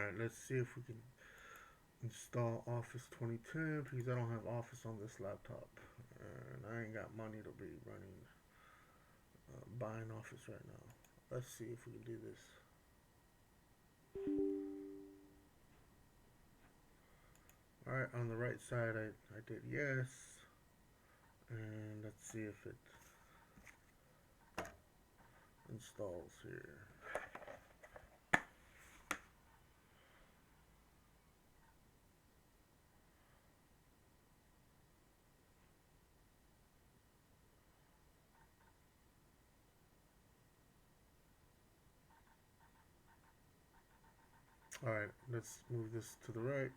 Alright, let's see if we can install Office 2010 because I don't have Office on this laptop. And I ain't got money to be running, buying Office right now. Let's see if we can do this. Alright, on the right side I did yes. And let's see if it installs here. Alright, let's move this to the right.